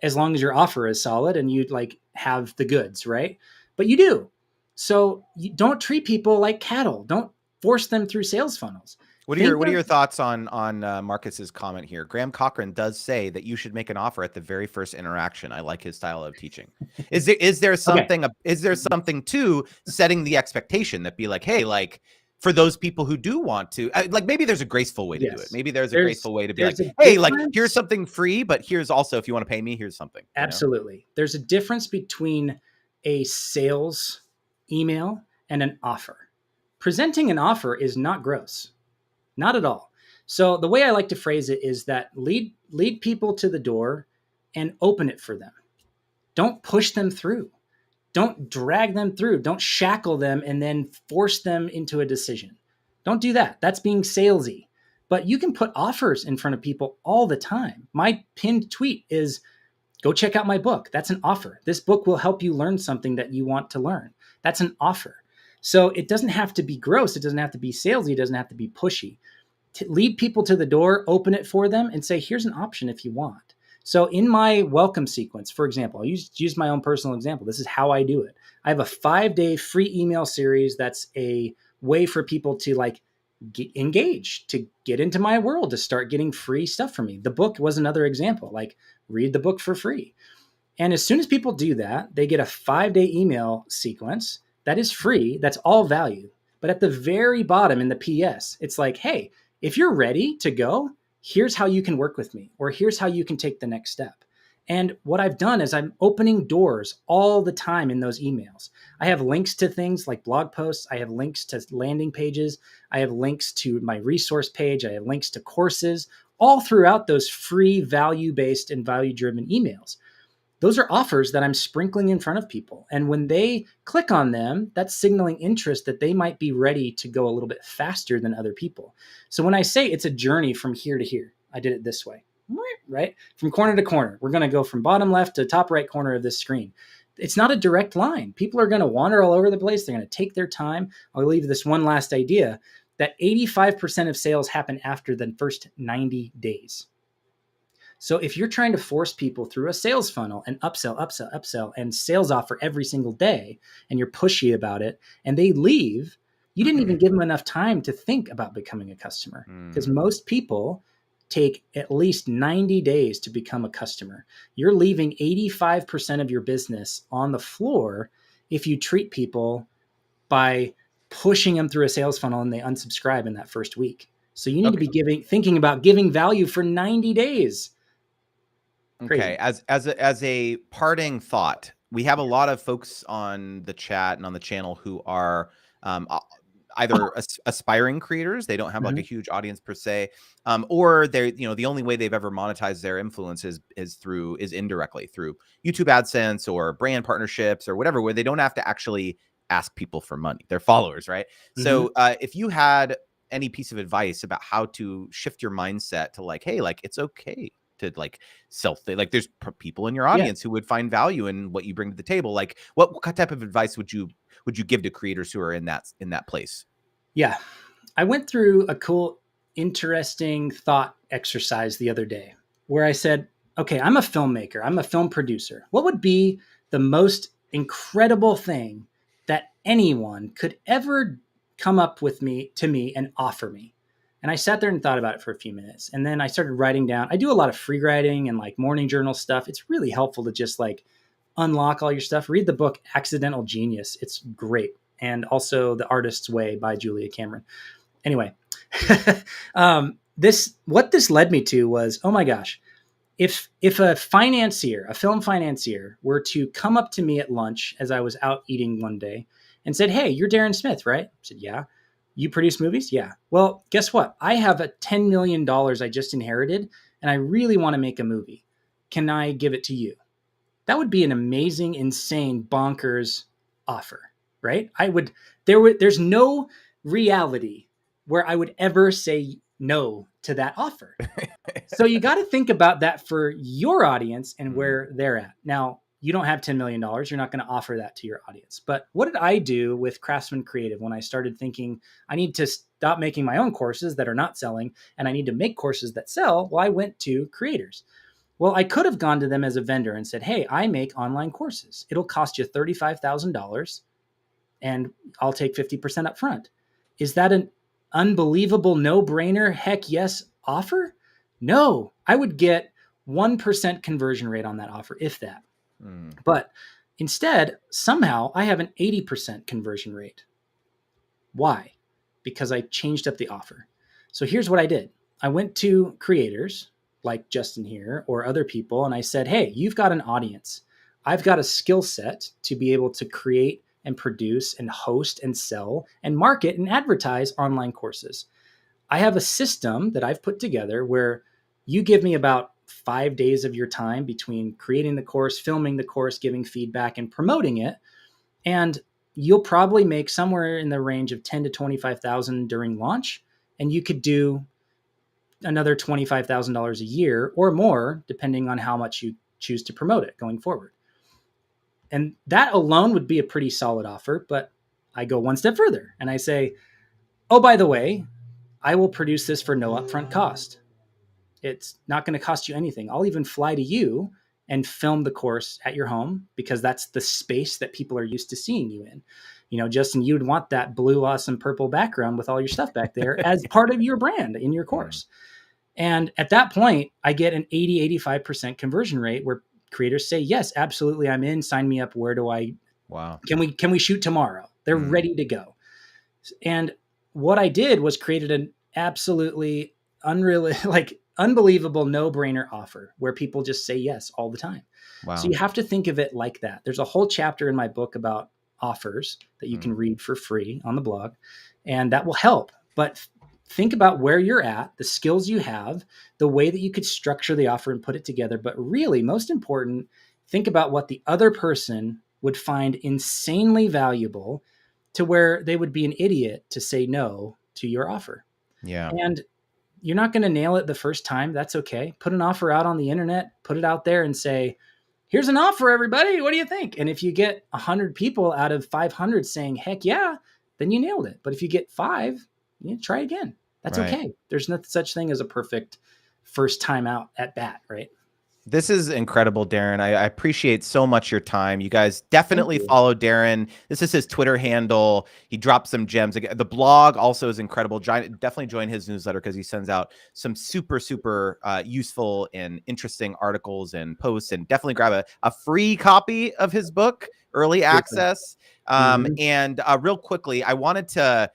S2: as long as your offer is solid and you like have the goods, right? But you do. So you don't treat people like cattle. Don't force them through sales funnels.
S1: What are your thoughts on Marcus's comment here? Graham Cochran does say that you should make an offer at the very first interaction. I like his style of teaching. Is there something to setting the expectation that be like, hey, like for those people who do want to, like maybe there's a graceful way to do it. Maybe there's a graceful way to be like, hey, like here's something free, but here's also, if you want to pay me, here's something.
S2: Absolutely. There's a difference between a sales email and an offer. Presenting an offer is not gross. Not at all. So the way I like to phrase it is that lead people to the door and open it for them. Don't push them through. Don't drag them through. Don't shackle them and then force them into a decision. Don't do that. That's being salesy. But you can put offers in front of people all the time. My pinned tweet is, go check out my book. That's an offer. This book will help you learn something that you want to learn. That's an offer. So it doesn't have to be gross. It doesn't have to be salesy. It doesn't have to be pushy. To lead people to the door, open it for them, and say, here's an option if you want. So in my welcome sequence, for example, I'll use my own personal example. This is how I do it. I have a 5-day free email series that's a way for people to like engage, to get into my world, to start getting free stuff from me. The book was another example, like read the book for free. And as soon as people do that, they get a 5-day email sequence that is free, that's all value. But at the very bottom in the PS, it's like, hey, if you're ready to go, here's how you can work with me, or here's how you can take the next step. And what I've done is I'm opening doors all the time in those emails. I have links to things like blog posts. I have links to landing pages. I have links to my resource page. I have links to courses all throughout those free value-based and value-driven emails. Those are offers that I'm sprinkling in front of people. And when they click on them, that's signaling interest that they might be ready to go a little bit faster than other people. So when I say it's a journey from here to here, I did it this way, right? From corner to corner. We're going to go from bottom left to top right corner of this screen. It's not a direct line. People are going to wander all over the place. They're going to take their time. I'll leave this one last idea that 85% of sales happen after the first 90 days. So if you're trying to force people through a sales funnel and upsell, and sales offer every single day, and you're pushy about it, and they leave, you didn't even give them enough time to think about becoming a customer. Because most people take at least 90 days to become a customer. You're leaving 85% of your business on the floor if you treat people by pushing them through a sales funnel and they unsubscribe in that first week. So you need to be thinking about giving value for 90 days.
S1: Okay. As a parting thought, we have a lot of folks on the chat and on the channel who are either aspiring creators. They don't have like a huge audience per se, or they're, the only way they've ever monetized their influence is indirectly through YouTube AdSense or brand partnerships or whatever, where they don't have to actually ask people for money. They're followers, right? So if you had any piece of advice about how to shift your mindset to like, hey, like it's okay to like like there's people in your audience who would find value in what you bring to the table. Like what type of advice would you give to creators who are in that place?
S2: Yeah. I went through a cool, interesting thought exercise the other day where I said, okay, I'm a filmmaker. I'm a film producer. What would be the most incredible thing that anyone could ever come up with to me and offer me? And I sat there and thought about it for a few minutes. And then I started writing down. I do a lot of free writing and like morning journal stuff. It's really helpful to just like unlock all your stuff. Read the book Accidental Genius. It's great. And also The Artist's Way by Julia Cameron. Anyway, what this led me to was, oh my gosh, if a film financier were to come up to me at lunch as I was out eating one day and said, hey, you're Daren Smith, right? I said, yeah. You produce movies? Yeah. Well, guess what? I have a $10 million I just inherited, and I really want to make a movie. Can I give it to you? That would be an amazing, insane, bonkers offer, right? There's no reality where I would ever say no to that offer. So you got to think about that for your audience and where they're at. Now, you don't have $10 million. You're not going to offer that to your audience. But what did I do with Craftsman Creative when I started thinking I need to stop making my own courses that are not selling and I need to make courses that sell? Well, I went to creators. Well, I could have gone to them as a vendor and said, hey, I make online courses. It'll cost you $35,000 and I'll take 50% up front. Is that an unbelievable no-brainer, heck yes offer? No, I would get 1% conversion rate on that offer, if that. But instead, somehow I have an 80% conversion rate. Why? Because I changed up the offer. So here's what I did. I went to creators like Justin here or other people, and I said, hey, you've got an audience. I've got a skill set to be able to create and produce and host and sell and market and advertise online courses. I have a system that I've put together where you give me about 5 days of your time between creating the course, filming the course, giving feedback, and promoting it. And you'll probably make somewhere in the range of 10 to 25,000 during launch. And you could do another $25,000 a year or more, depending on how much you choose to promote it going forward. And that alone would be a pretty solid offer. But I go one step further and I say, oh, by the way, I will produce this for no upfront cost. It's not going to cost you anything. I'll even fly to you and film the course at your home, because that's the space that people are used to seeing you in. Justin, you'd want that blue, awesome purple background with all your stuff back there as part of your brand in your course. And at that point, I get an 80-85% conversion rate where creators say, yes, absolutely, I'm in, sign me up. Where do I,
S1: Wow.
S2: Can we shoot tomorrow? They're ready to go. And what I did was created an absolutely unbelievable no-brainer offer where people just say yes all the time.
S1: Wow.
S2: So you have to think of it like that. There's a whole chapter in my book about offers that you can read for free on the blog, and that will help. But think about where you're at, the skills you have, the way that you could structure the offer and put it together. But really, most important, think about what the other person would find insanely valuable, to where they would be an idiot to say no to your offer.
S1: Yeah.
S2: And you're not going to nail it the first time. That's okay. Put an offer out on the internet, put it out there and say, here's an offer, everybody. What do you think? And if you get 100 people out of 500 saying, heck yeah, then you nailed it. But if you get 5, try again. That's okay. There's no such thing as a perfect first time out at bat, right?
S1: This is incredible, Daren. I appreciate so much your time. You guys definitely follow Daren. This is his Twitter handle. He drops some gems. The blog also is incredible. Definitely join his newsletter, because he sends out some super, super useful and interesting articles and posts. And definitely grab a free copy of his book, Early Access. And real quickly, I wanted to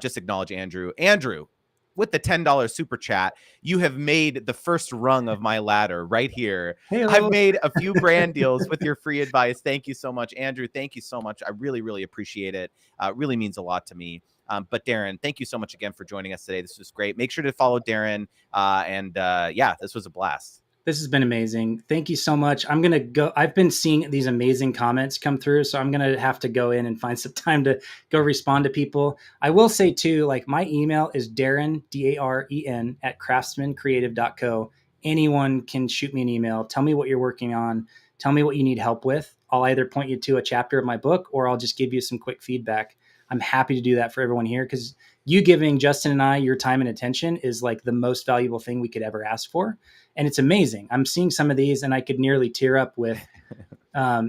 S1: just acknowledge Andrew. Andrew, with the $10 super chat, you have made the first rung of my ladder right here.
S2: Hey-o.
S1: I've made a few brand deals with your free advice. Thank you so much, Andrew. Thank you so much. I really, really appreciate it. It really means a lot to me. But Daren, thank you so much again for joining us today. This was great. Make sure to follow Daren. Yeah, this was a blast.
S2: This has been amazing. Thank you so much. I'm going to go. I've been seeing these amazing comments come through, so I'm going to have to go in and find some time to go respond to people. I will say too, my email is Daren, Daren, at craftsmancreative.co. Anyone can shoot me an email. Tell me what you're working on. Tell me what you need help with. I'll either point you to a chapter of my book, or I'll just give you some quick feedback. I'm happy to do that for everyone here, because you giving Justin and I your time and attention is the most valuable thing we could ever ask for. And it's amazing. I'm seeing some of these and I could nearly tear up with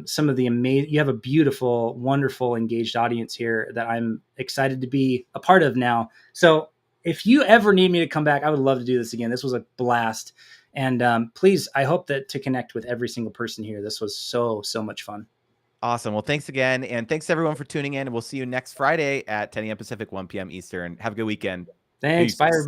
S2: some of the amazing. You have a beautiful, wonderful, engaged audience here that I'm excited to be a part of now. So if you ever need me to come back, I would love to do this again. This was a blast. And please, I hope that to connect with every single person here. This was so much fun.
S1: Awesome. Well, thanks again. And thanks everyone for tuning in. We'll see you next Friday at 10 a.m. Pacific, 1 p.m. Eastern. Have a good weekend.
S2: Thanks.
S1: Peace.
S2: Bye, everybody.